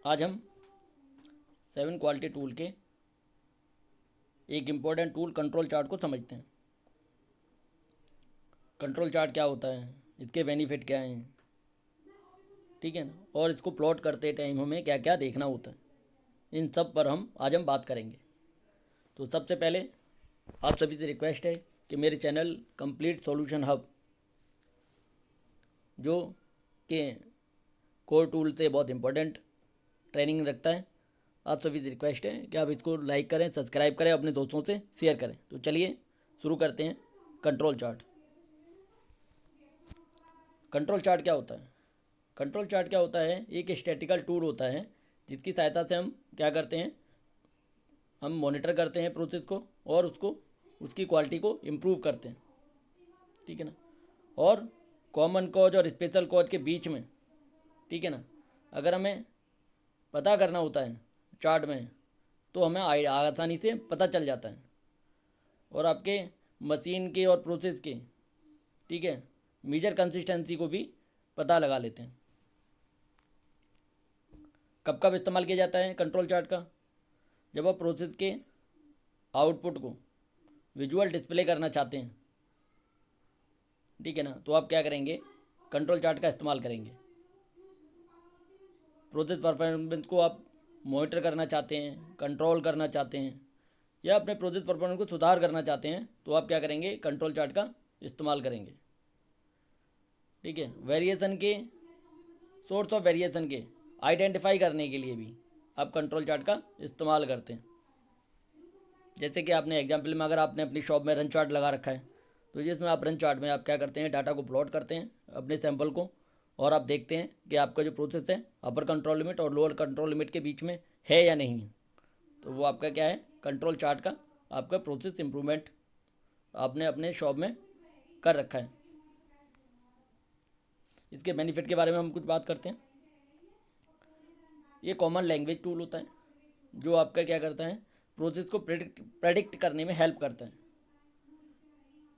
आज हम 7 quality tool के एक इम्पोर्टेंट टूल कंट्रोल चार्ट को समझते हैं। कंट्रोल चार्ट क्या होता है, इसके बेनिफिट क्या हैं, ठीक है ना, और इसको प्लॉट करते टाइम हमें क्या क्या देखना होता है, इन सब पर आज हम बात करेंगे। तो सबसे पहले आप सभी से रिक्वेस्ट है कि मेरे चैनल कंप्लीट सॉल्यूशन हब, जो कि कोर टूल से बहुत इंपॉर्टेंट ट्रेनिंग रखता है, आप सभी से रिक्वेस्ट है कि आप इसको लाइक करें, सब्सक्राइब करें, अपने दोस्तों से शेयर करें। तो चलिए शुरू करते हैं। Control chart. कंट्रोल चार्ट क्या होता है? कंट्रोल चार्ट क्या होता है? एक स्टैटिकल टूल होता है जिसकी सहायता से हम क्या करते हैं, हम मॉनिटर करते हैं प्रोसेस को और उसकी क्वालिटी को इम्प्रूव करते हैं, ठीक है ना। और कॉमन कॉज और स्पेशल कॉज के बीच में, ठीक है ना, अगर हमें पता करना होता है चार्ट में तो हमें आसानी से पता चल जाता है। और आपके मशीन के और प्रोसेस के, ठीक है, मेजर कंसिस्टेंसी को भी पता लगा लेते हैं। कब कब इस्तेमाल किया जाता है कंट्रोल चार्ट का? जब आप प्रोसेस के आउटपुट को विजुअल डिस्प्ले करना चाहते हैं, ठीक है ना, तो आप क्या करेंगे, कंट्रोल चार्ट का इस्तेमाल करेंगे। प्रोसेस परफॉर्मेंस को आप मॉनिटर करना चाहते हैं, कंट्रोल करना चाहते हैं, या अपने प्रोसेस परफॉर्मेंस को सुधार करना चाहते हैं, तो आप क्या करेंगे, कंट्रोल चार्ट का इस्तेमाल करेंगे, ठीक है। वेरिएशन के, सोर्स ऑफ वेरिएशन के आइडेंटिफाई करने के लिए भी आप कंट्रोल चार्ट का इस्तेमाल करते हैं। जैसे कि आपने एग्जाम्पल में, अगर आपने अपनी शॉप में रन चार्ट लगा रखा है, तो जिसमें आप रन चार्ट में आप क्या करते हैं, डाटा को प्लॉट करते हैं अपने सैंपल को, और आप देखते हैं कि आपका जो प्रोसेस है अपर कंट्रोल लिमिट और लोअर कंट्रोल लिमिट के बीच में है या नहीं है। तो वो आपका क्या है, कंट्रोल चार्ट का आपका प्रोसेस इम्प्रूवमेंट आपने अपने शॉप में कर रखा है। इसके बेनिफिट के बारे में हम कुछ बात करते हैं। ये कॉमन लैंग्वेज टूल होता है जो आपका क्या करता है, प्रोसेस को प्रेडिक्ट करने में हेल्प करता है,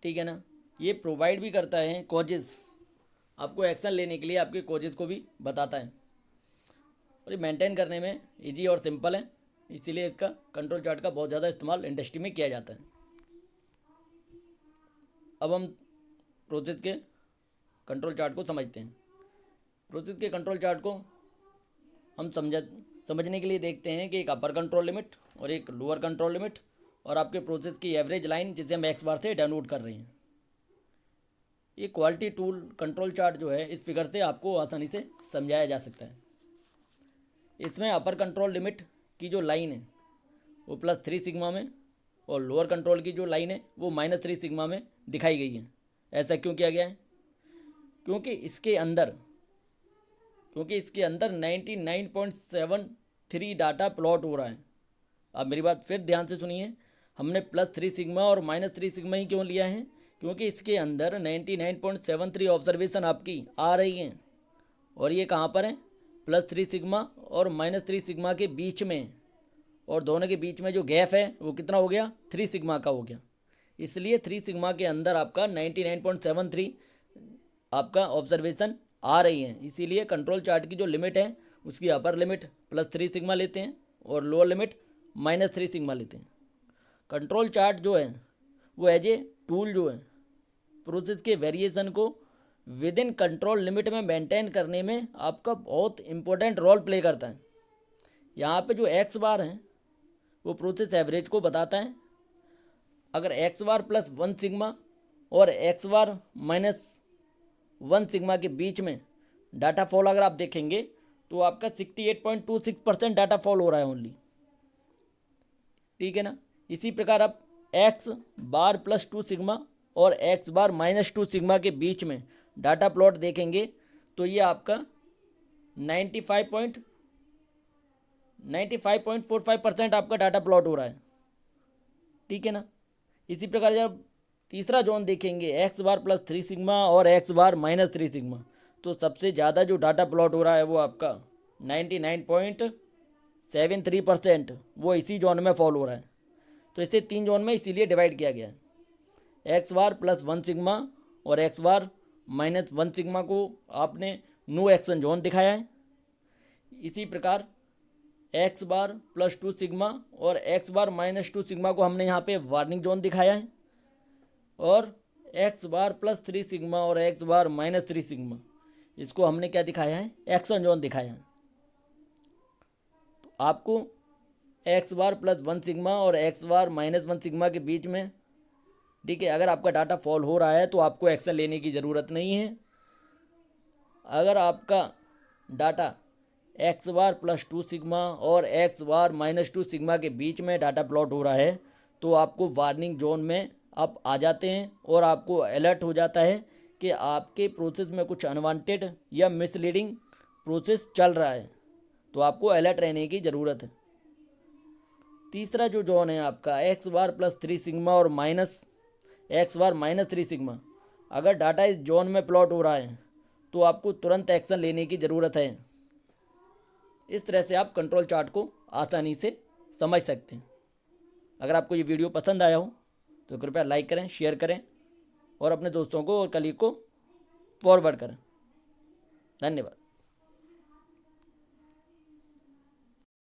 ठीक है ना। ये प्रोवाइड भी करता है कॉजेज़, आपको एक्शन लेने के लिए आपके कॉजेज़ को भी बताता है, और ये मेंटेन करने में इजी और सिंपल है, इसीलिए इसका कंट्रोल चार्ट का बहुत ज़्यादा इस्तेमाल इंडस्ट्री में किया जाता है। अब हम प्रोसेस के कंट्रोल चार्ट को समझते हैं। प्रोसेस के कंट्रोल चार्ट को हम समझने के लिए देखते हैं कि एक अपर कंट्रोल लिमिट और एक लोअर कंट्रोल लिमिट, और आपके प्रोसेस की एवरेज लाइन जिसे हम एक्स बार से डाउनलोड कर रहे हैं। ये क्वालिटी टूल कंट्रोल चार्ट जो है, इस फिगर से आपको आसानी से समझाया जा सकता है। इसमें अपर कंट्रोल लिमिट की जो लाइन है वो +3 सिग्मा में, और लोअर कंट्रोल की जो लाइन है वो -3 सिग्मा में दिखाई गई है। ऐसा क्यों किया गया है? क्योंकि इसके अंदर 99.73 डाटा प्लॉट हो रहा है। अब मेरी बात फिर ध्यान से सुनिए, हमने +3 सिग्मा और -3 सिग्मा ही क्यों लिया है? क्योंकि इसके अंदर 99.73 ऑब्जर्वेशन आपकी आ रही हैं, और ये कहाँ पर है, +3 सिग्मा और -3 सिग्मा के बीच में, और दोनों के बीच में जो गैप है वो कितना हो गया, 3 सिग्मा का हो गया। इसलिए 3 सिग्मा के अंदर आपका 99.73 आपका ऑब्जर्वेशन आ रही हैं। इसीलिए कंट्रोल चार्ट की जो लिमिट है उसकी अपर लिमिट +3 सिग्मा लेते हैं और लोअर लिमिट -3 सिग्मा लेते हैं। कंट्रोल चार्ट जो है वो एज ए टूल जो है, प्रोसेस के वेरिएशन को विद इन कंट्रोल लिमिट में मेंटेन करने में आपका बहुत इंपॉर्टेंट रोल प्ले करता है। यहाँ पे जो एक्स बार है वो प्रोसेस एवरेज को बताता है। अगर एक्स बार +1 सिग्मा और एक्स बार -1 सिग्मा के बीच में डाटा फॉल अगर आप देखेंगे तो आपका 68.26% डाटा फॉल हो रहा है ओनली, ठीक है ना। इसी प्रकार आप एक्स बार +2 सिग्मा और एक्स बार -2 सिग्मा के बीच में डाटा प्लॉट देखेंगे तो ये आपका 95.45% आपका डाटा प्लॉट हो रहा है, ठीक है ना। इसी प्रकार जब तीसरा जोन देखेंगे, एक्स बार +3 सिग्मा और एक्स बार -3 सिग्मा, तो सबसे ज़्यादा जो डाटा प्लॉट हो रहा है वो आपका 99.73% वो इसी जोन में फॉल हो रहा है। तो इसे 3 जोन में इसीलिए डिवाइड किया गया है। एक्स बार +1 सिग्मा और एक्स बार -1 सिग्मा को आपने नो एक्शन जोन दिखाया है। इसी प्रकार एक्स बार प्लस 2 सिग्मा और एक्स बार माइनस 2 सिग्मा को हमने यहाँ पे वार्निंग जोन दिखाया है, और एक्स बार प्लस 3 सिग्मा और एक्स बार माइनस 3 सिग्मा इसको हमने क्या दिखाया है, एक्शन जोन दिखाया है। तो आपको एक्स बार प्लस 1 सिग्मा और एक्स बार माइनस 1 सिग्मा के बीच में, ठीक है, अगर आपका डाटा फॉल हो रहा है तो आपको एक्शन लेने की ज़रूरत नहीं है। अगर आपका डाटा एक्स बार प्लस 2 सिग्मा और एक्स बार माइनस 2 सिग्मा के बीच में डाटा प्लॉट हो रहा है तो आपको वार्निंग जोन में आप आ जाते हैं और आपको अलर्ट हो जाता है कि आपके प्रोसेस में कुछ अनवांटेड या मिसलीडिंग प्रोसेस चल रहा है, तो आपको अलर्ट रहने की ज़रूरत है। तीसरा जो जोन है आपका एक्स बार प्लस 3 सिग्मा और माइनस एक्स बार माइनस 3 सिग्मा, अगर डाटा इस जोन में प्लॉट हो रहा है तो आपको तुरंत एक्शन लेने की ज़रूरत है। इस तरह से आप कंट्रोल चार्ट को आसानी से समझ सकते हैं। अगर आपको ये वीडियो पसंद आया हो तो कृपया लाइक करें, शेयर करें और अपने दोस्तों को और कलीग को फॉरवर्ड करें। धन्यवाद।